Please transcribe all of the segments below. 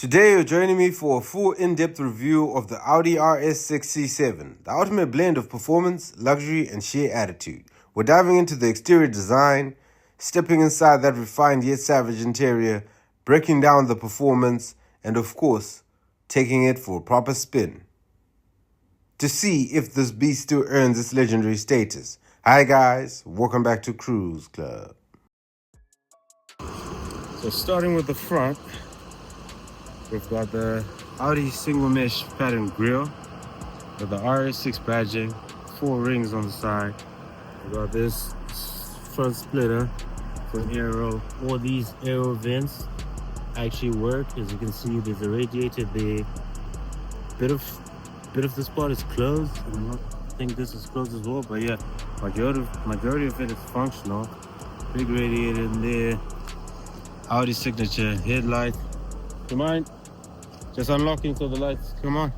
Today you're joining me for a full in-depth review of the Audi RS6 C7, the ultimate blend of performance, luxury and sheer attitude. We're diving into the exterior design, stepping inside that refined yet savage interior, breaking down the performance, and of course, taking it for a proper spin to see if this beast still earns its legendary status. Hi guys, welcome back to Kruze Club. So starting with the front, we've got the Audi single mesh pattern grille with the RS6 badging, 4 rings on the side. We've got this front splitter for an aero. All these aero vents actually work. As you can see, there's a radiator there. Bit of this part is closed. I think this is closed as well, but yeah, majority of it is functional. Big radiator in there. Audi signature headlight. Do you mind just unlocking so the lights come on?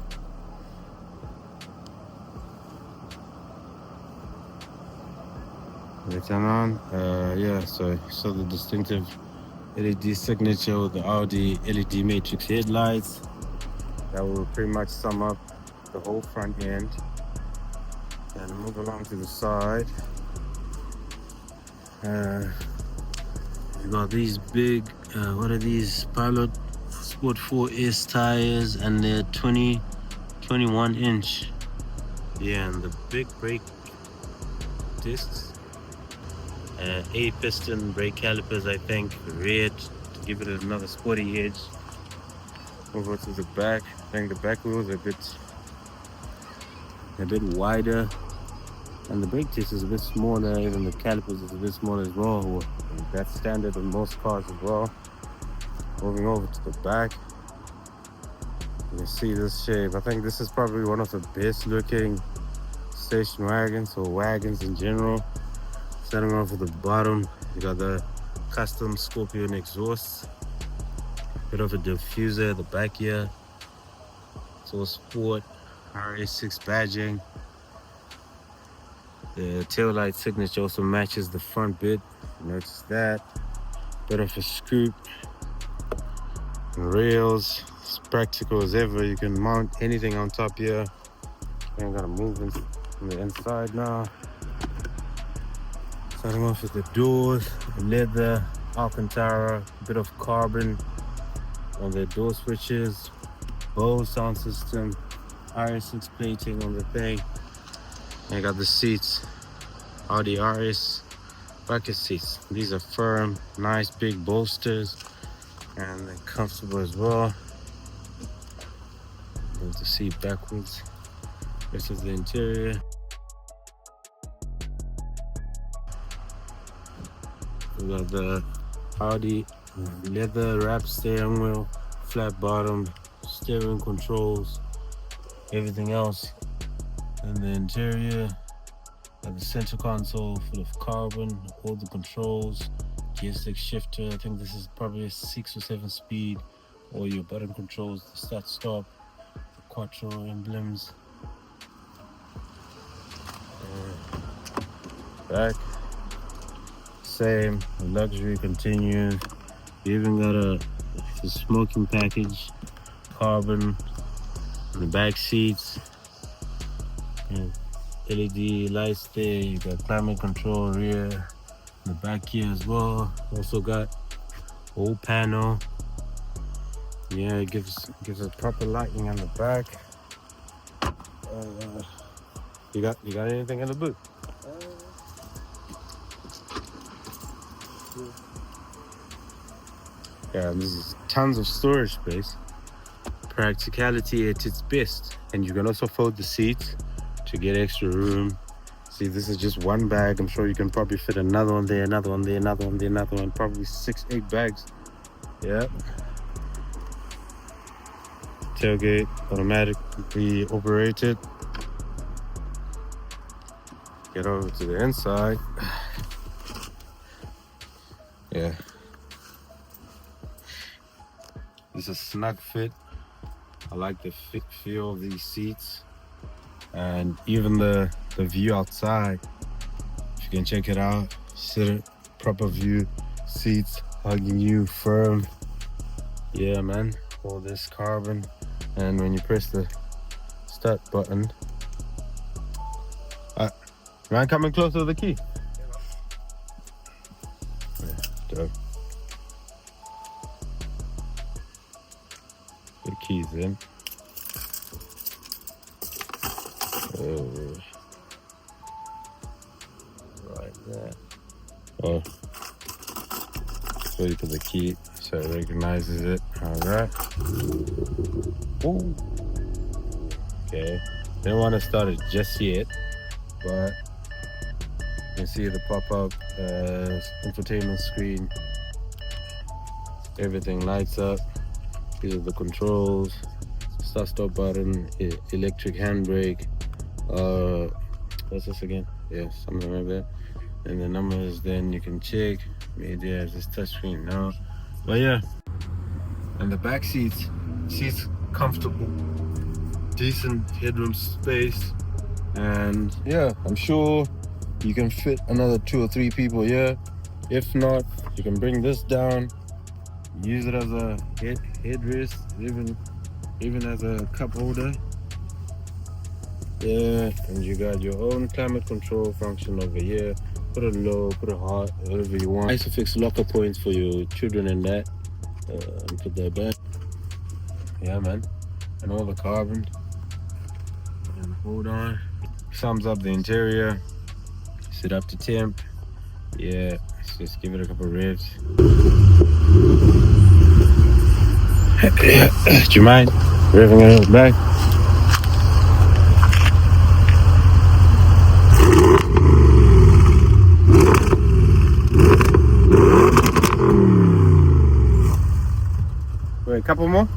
They turn on. Yeah, so the distinctive LED signature with the Audi LED matrix headlights. That will pretty much sum up the whole front end. And move along to the side. You got these big, what are these? Pilot Sport 4S tires, and they're 21 inch. Yeah, and the big brake discs. 8 piston brake calipers, I think, red to give it another sporty edge. Over to the back. I think the back wheels are a bit wider, and the brake disc is a bit smaller. Even the calipers is a bit smaller as well. That's standard on most cars as well. Moving over to the back, you can see this shape. I think this is probably one of the best looking station wagons, or wagons in general. Starting off at the bottom, you got the custom Scorpion exhaust. Bit of a diffuser at the back here. It's all sport, RS6 badging. The taillight signature also matches the front bit. Notice that. Bit of a scoop. Rails. It's practical as ever. You can mount anything on top here. I'm gonna move on the inside now. Starting off with the doors, leather, Alcantara, bit of carbon on the door switches, Bose sound system, RS6 plating on the thing. And I got the seats, Audi RS bucket seats. These are firm, nice big bolsters, and they're comfortable as well. Move the seat backwards. This is the interior. We got the Audi leather wrapped steering wheel, flat bottom, steering controls, everything else in the interior. Got the center console full of carbon, all the controls, gear-stick shifter. I think this is probably a 6 or 7 speed. All your button controls, the start stop, the quattro emblems. Back. Same, the luxury continues. You even got the smoking package, carbon in the back seats, and LED lights there. You got climate control rear in the back here as well. Also got whole panel. Yeah, it gives us proper lighting on the back. You got anything in the boot? Yeah, this is tons of storage space. Practicality at its best. And you can also fold the seats to get extra room. See, this is just one bag. I'm sure you can probably fit another one there, another one there, another one there, another one. Probably 6-8 bags. Yeah. Tailgate, automatically operated. Get over to the inside. Yeah. It's a snug fit. I like the feel of these seats, and even the view outside. If you can check it out, sit proper view, seats hugging you, firm. Yeah, man. All this carbon, and when you press the start button, man, coming closer to the key. Yeah, dope. The key's in. Oh, right there. Oh, wait for the key so it recognizes it. All right. Ooh. Okay. Didn't want to start it just yet, but you can see the pop-up infotainment screen. Everything lights up. These are the controls. Start-stop button, electric handbrake. What's this again? Yeah, something like that. And the numbers, then you can check. Maybe there's this touchscreen now. But yeah, and the back seats comfortable, decent headroom space, and yeah, I'm sure you can fit another 2 or 3 people here. If not, you can bring this down, use it as a headrest, even as a cup holder. Yeah, and you got your own climate control function over here. Put it low, put it high, whatever you want. Isofix locker points for your children and that. And put that back. Yeah, man. And all the carbon. And hold on. Sums up the interior. Set up to temp. Yeah, let's just give it a couple revs. Do you mind revving it back? Wait, a couple more?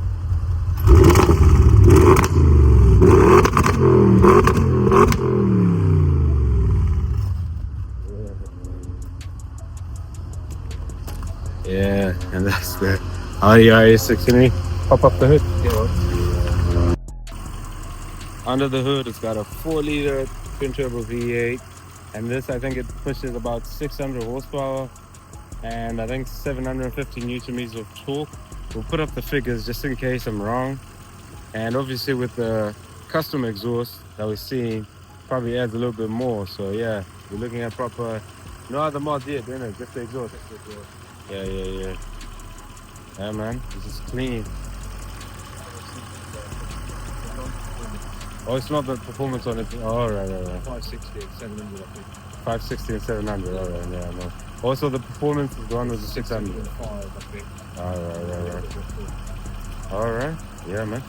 Yeah, and that's the Audi RS6 Pop up the hood. Yeah. Under the hood, it's got a 4-liter twin-turbo V8, and this, I think it pushes about 600 horsepower, and I think 750 newton meters of torque. We'll put up the figures just in case I'm wrong. And obviously with the custom exhaust that we're seeing, probably adds a little bit more. So yeah, we're looking at proper, no other mod yet, isn't it? Just the exhaust. Yeah. Yeah, man, this is clean. Oh, it's not the performance on it. Oh, right. 560 and 700, I think. 560 and 700, all right, yeah, I know. Also, the performance, the one was a 600. 5, I think. All right, yeah, man.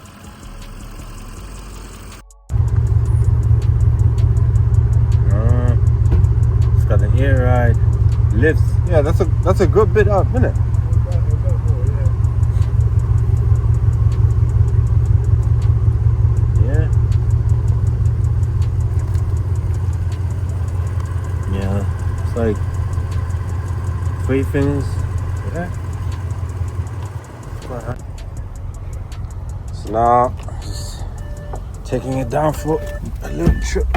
It's got the air ride, lifts. Yeah, that's a good bit up, isn't it? Yeah, it's like 3 things. Yeah. So now, just taking it down for a little trip.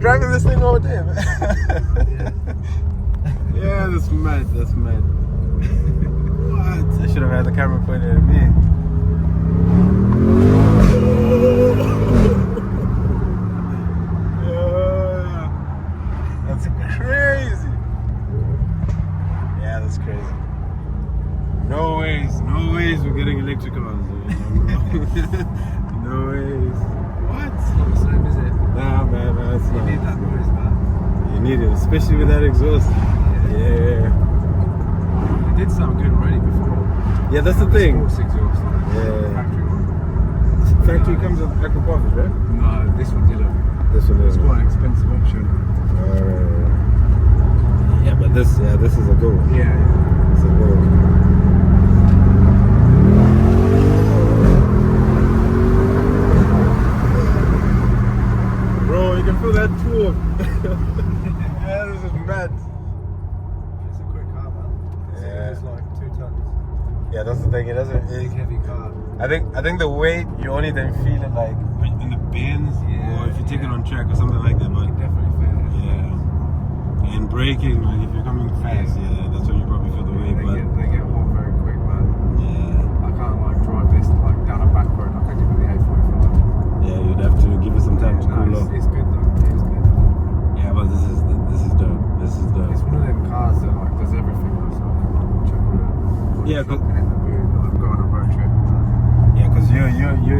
Driving this thing all day, man. Yeah, that's mad. What? I should have had the camera pointed at me. Yeah, that's crazy. Yeah, that's crazy. No ways we're getting electric cars. No ways. What? It's not the same, is it? Nah, man, that's not. You need that noise, man. You need it, especially with that exhaust. Yeah. It did sound good already before. Yeah, that's the thing. Sports exhaust, like Yeah. factory one. Factory comes with aquaponics, right? No, this one didn't. This one is. It's quite an expensive option. Yeah, but this is a good one. Yeah. It's a good one. Bro, you can feel that torque. Yeah, this is mad. It's a quick car, man. Yeah. It's like 2 tons. Yeah, that's the thing. It doesn't. Big heavy car. I think the weight you only then feel it like in the bends, or if you take it on track or something like that. But You definitely feel it. yeah, and braking, like if you're coming fast, that's when you probably feel the weight. But They get hot very quick, man. yeah, I can't like drive this like down a back road like I did with the A45. yeah, you'd have to give it some time to cool off. It's good though. It's good. Yeah, but this is dope. This is dope. It's one of them cars that like does everything. It's like chuck all the Yeah, shopping in the boot, like go on a road trip. Yeah, because you're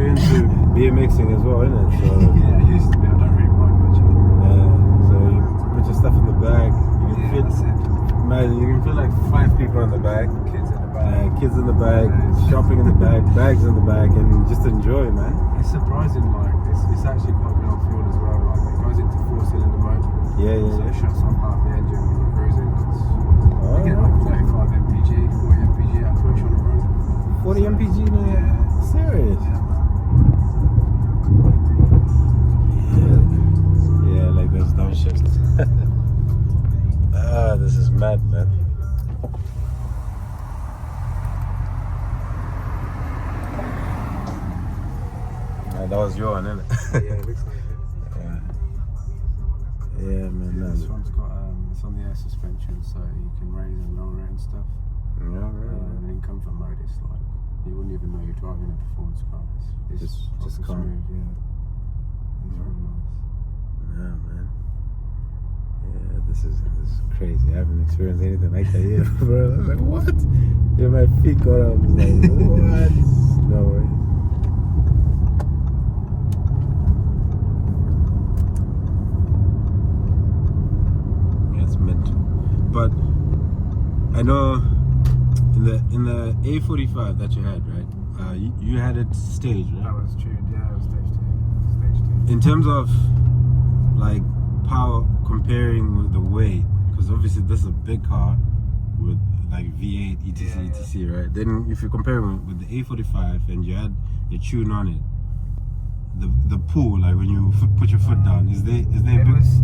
into BMXing as well, isn't it? So Yeah, I used to be. I don't really ride much. so you put your stuff in the bag. You can fit, That's it. man, you can fit like 5 people in the bag. Kids in the back. Kids in the bag, shopping in the bag, bags in the bag, and just enjoy, man. It's surprising, like it's actually quite good on fuel as well. Like it goes into 4-cylinder mode, Yeah, so it shuts off half the engine when you're cruising. Oh, You get like 35 mpg, 40 mpg at push on the road. 40 mpg, man. Yeah. Serious? Yeah, man. Yeah, like those downshifts. This is mad, man. That was your one, isn't it? Yeah, it looks like it. Yeah, man. Yeah, this one's got it's on the air suspension, so you can raise and lower it and stuff. Yeah, And in comfort mode, it's like you wouldn't even know you're driving a performance car. It's just proper calm. smooth, yeah. It's really nice. Yeah, man. Yeah, this is crazy. I haven't experienced anything like that yet, bro. I was like, what? Yeah, my feet got up. I was like, what? No way. Yeah, it's mint. But I know in the A45 that you had, right? You had it staged, right? That was tuned, yeah, it was stage 2. In terms of like power comparing with the weight, because obviously this is a big car with like V8 etc, right? Then if you compare it with the A45 and you had a tune on it, the pull, like when you put your foot down, is there a big...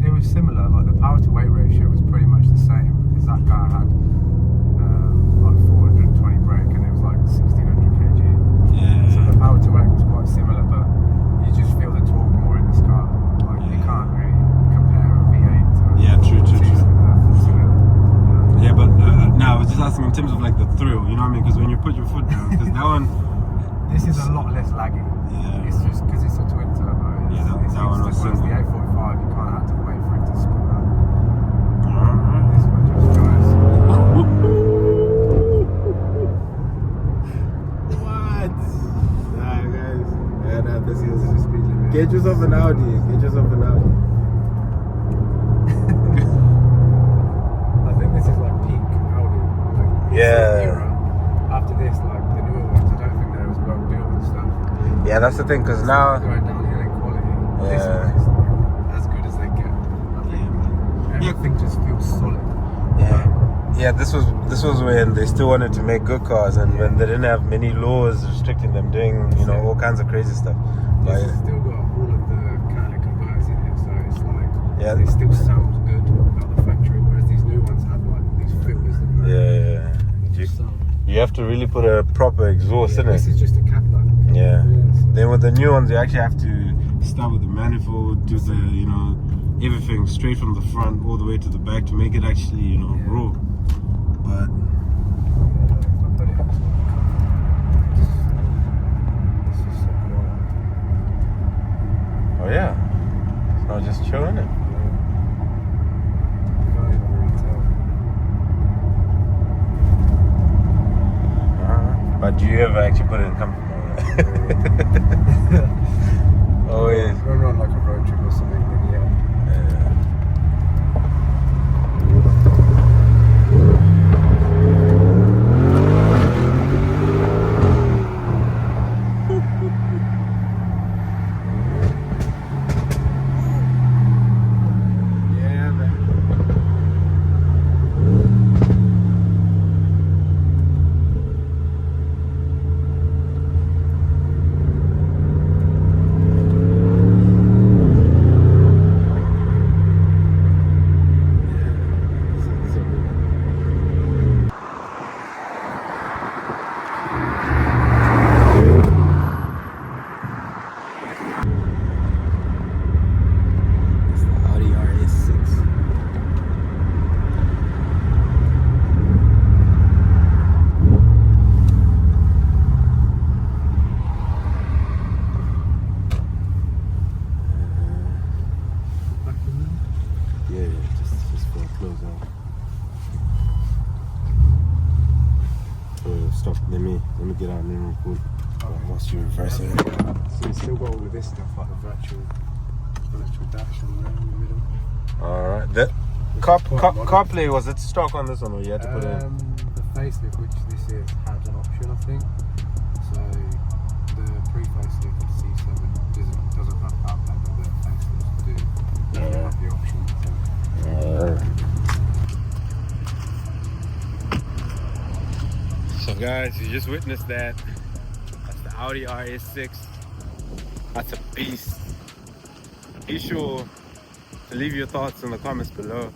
It was similar, like the power to weight ratio was pretty much the same, because that car had like 420 brake and it was like 1600 kg. Yeah. So the power to weight was quite similar, but you just feel the torque more in this car. Like you can't really compare a V8 to True. full-cylinder. Yeah, but now I was just asking in terms of like the thrill, you know what I mean? Because when you put your foot down, because that one... This is a lot less laggy. Yeah. It's just because it's a twin turbo. Yeah, that one was whereas single. the A45, you kind of had to wait for it to spin up. This one just drives. What? Nah, guys. Yeah, nah, this This is... is the speed limit. Get yourself an Audi. Get yourself an Audi. I think this is like peak Audi. Like, it's Yeah. an era. After this, like the newer ones, I don't think they're as well built and stuff. Yeah, that's the thing, because now... Going downhill in quality. This Yeah. one is like as good as they get. I think everything just feels solid. Yeah, this was when they still wanted to make good cars, and when they didn't have many laws restricting them doing, all kinds of crazy stuff. This But has still got all of the catalytic converters in it, so it's like Yeah. it still sounds good out the factory, whereas these new ones have like these filters in there. you have to really put a proper exhaust in it. This is just a cat back. Yeah. Yes. Then with the new ones, you actually have to start with the manifold, do the, everything straight from the front all the way to the back to make it actually, roll. But oh yeah, it's not just chilling it. But do you ever actually put it in comfort mode? Always. Run like a road trip or something, then yeah. let me get out and then record. Whilst you reverse it. So you still got all of this stuff like the virtual dash on there in the middle. Alright, that CarPlay, was it stock on this one or you had to put in? The facelift, which this is, had an option, I think. So the pre-facelift C7 doesn't have CarPlay, but the facelifts do have the option. So guys, you just witnessed that. That's the Audi RS6. That's a beast. Be sure to leave your thoughts in the comments below.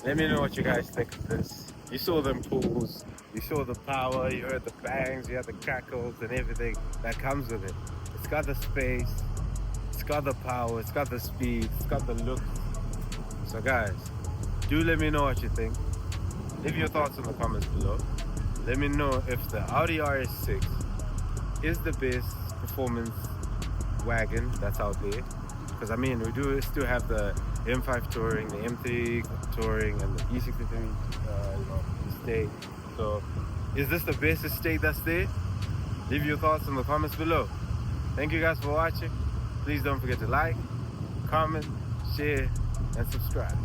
Let me know what you guys think of this. You saw them pulls, you saw the power, you heard the bangs, you had the crackles and everything that comes with it. It's got the space, it's got the power, it's got the speed, it's got the look. So guys, do let me know what you think. Leave your thoughts in the comments below. Let me know if the Audi RS6 is the best performance wagon that's out there. Because I mean, we do still have the M5 Touring, the M3 Touring, and the E63 estate. So, is this the best estate that's there? Leave your thoughts in the comments below. Thank you guys for watching. Please don't forget to like, comment, share, and subscribe.